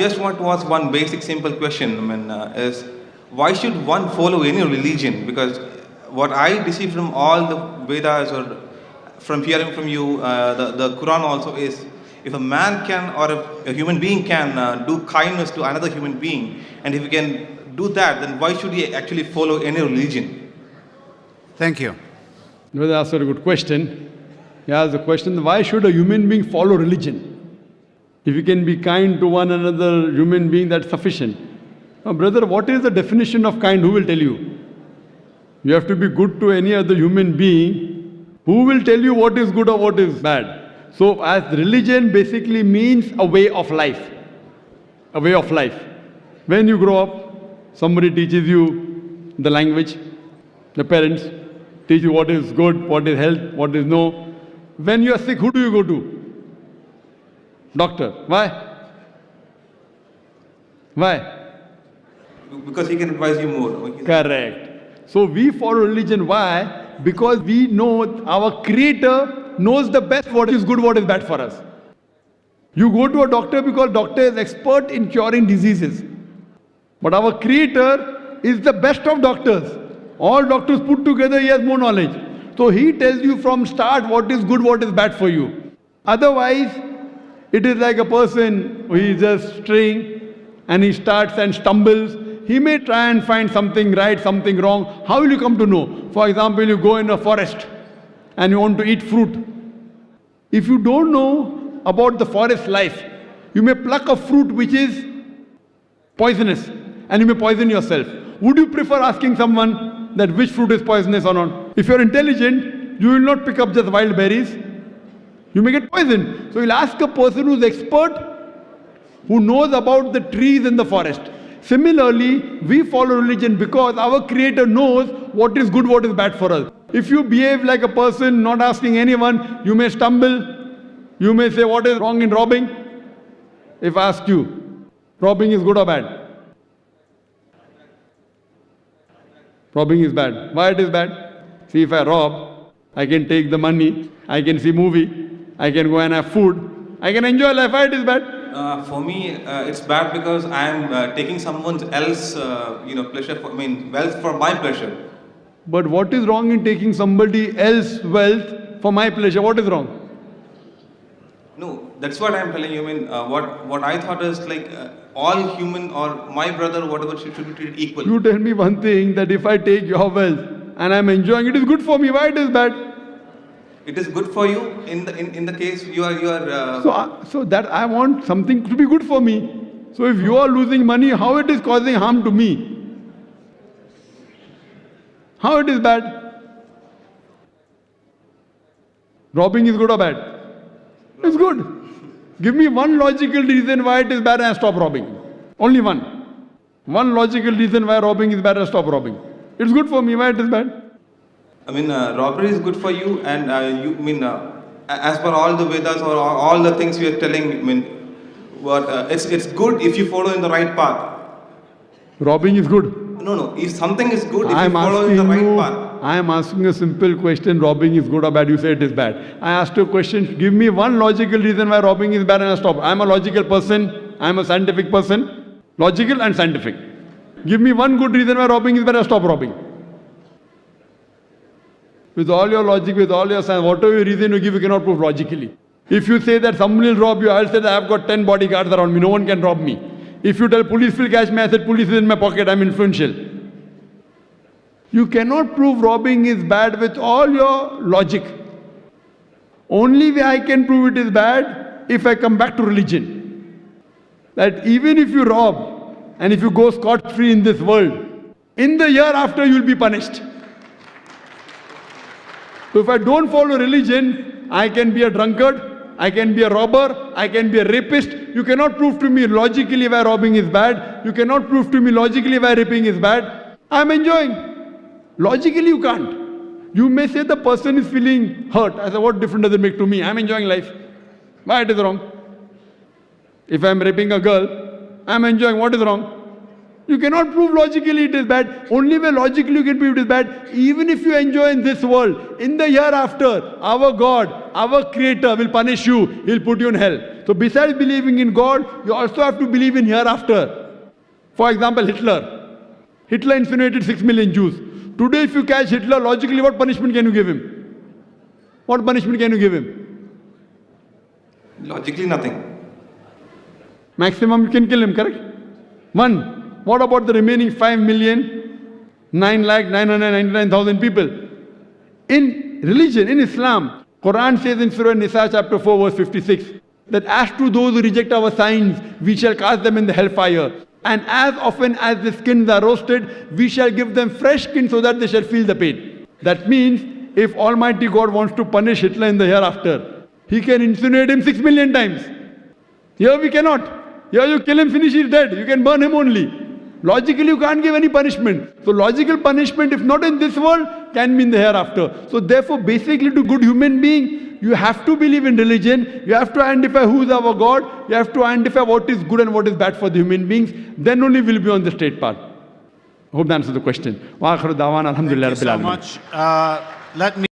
Just want to ask one basic, simple question. Is why should one follow any religion? Because what I receive from all the Vedas or from hearing from you, the Quran also is, if a man can or if a human being can do kindness to another human being, and if he can do that, then why should he actually follow any religion? Thank you. You asked a good question. He asked the question, why should a human being follow religion? If you can be kind to one another human being, that's sufficient. Now, brother, what is the definition of kind? Who will tell you? You have to be good to any other human being. Who will tell you what is good or what is bad? So, as religion basically means a way of life. A way of life. When you grow up, somebody teaches you the language. The parents teach you what is good, what is health, what is no. When you are sick, who do you go to? Doctor. Why? Why? Because he can advise you more. Correct. So we follow religion. Why? Because we know our Creator knows the best what is good, what is bad for us. You go to a doctor because doctor is expert in curing diseases. But our Creator is the best of doctors. All doctors put together, he has more knowledge. So he tells you from start what is good, what is bad for you. Otherwise, it is like a person who is just straying and he starts and stumbles. He may try and find something right, something wrong. How will you come to know? For example, you go in a forest and you want to eat fruit. If you don't know about the forest life, you may pluck a fruit which is poisonous and you may poison yourself. Would you prefer asking someone that which fruit is poisonous or not? If you're intelligent, you will not pick up just wild berries. You may get poisoned. So you'll ask a person who's expert, who knows about the trees in the forest. Similarly, we follow religion because our Creator knows what is good, what is bad for us. If you behave like a person not asking anyone, you may stumble. You may say, what is wrong in robbing? If I ask you, robbing is good or bad? Robbing is bad. Why it is bad? See, if I rob, I can take the money, I can see movie, I can go and have food, I can enjoy life. Why it is bad? For me, it's bad because I am taking someone else, pleasure. Wealth for my pleasure. But what is wrong in taking somebody else's wealth for my pleasure? What is wrong? No, that's what I'm telling you. What I thought is like all human or my brother, whatever, should be treated equally. You tell me one thing, that if I take your wealth and I'm enjoying, it is good for me. Why it is bad? It is good for you in the case you are. So that I want something to be good for me. So if you are losing money, how it is causing harm to me? How it is bad? Robbing is good or bad? It's good. Give me one logical reason why it is bad and I stop robbing. Only one. One logical reason why robbing is bad and I stop robbing. It's good for me. Why it is bad? Robbery is good for you, and as per all the Vedas or all the things we are telling, it's good if you follow in the right path. Robbing is good. No. If something is good, if you follow in the right path. I am asking a simple question, robbing is good or bad, you say it is bad. I asked you a question, give me one logical reason why robbing is bad and I stop. I am a logical person, I am a scientific person, logical and scientific. Give me one good reason why robbing is bad and I stop robbing. With all your logic, with all your science, whatever reason you give, you cannot prove logically. If you say that somebody will rob you, I'll say that I have got 10 bodyguards around me, no one can rob me. If you tell police will catch me, I said police is in my pocket, I'm influential. You cannot prove robbing is bad with all your logic. Only way I can prove it is bad if I come back to religion. That even if you rob and if you go scot-free in this world, in the year after you will be punished. So if I don't follow religion, I can be a drunkard, I can be a robber, I can be a rapist. You cannot prove to me logically why robbing is bad. You cannot prove to me logically why raping is bad. I am enjoying. Logically you can't. You may say the person is feeling hurt. I say, what difference does it make to me? I am enjoying life. Why it is wrong? If I am raping a girl, I am enjoying. What is wrong? You cannot prove logically it is bad. Only way logically you can prove it is bad. Even if you enjoy in this world, in the year after, our God, our Creator will punish you. He'll put you in hell. So besides believing in God, you also have to believe in hereafter. For example, Hitler. Hitler incinerated 6 million Jews. Today if you catch Hitler, logically what punishment can you give him? What punishment can you give him? Logically, nothing. Maximum you can kill him, correct? 1. What about the remaining 5,9,999,000 people? In religion, in Islam, Quran says in Surah Nisa chapter 4 verse 56 that as to those who reject our signs, we shall cast them in the hellfire. And as often as the skins are roasted, we shall give them fresh skin so that they shall feel the pain. That means if Almighty God wants to punish Hitler in the hereafter, He can incinerate him 6 million times. Here we cannot. Here you kill him, finish, he's dead. You can burn him only. Logically you can't give any punishment. So logical punishment, if not in this world, can be in the hereafter. So therefore basically to good human being, you have to believe in religion. You have to identify who is our God. You have to identify what is good and what is bad for the human beings. Then only we'll be on the straight path. Hope that answers the question. Wa akhiru da'wana alhamdulillah rabbil alamin. Thank you so much. Let me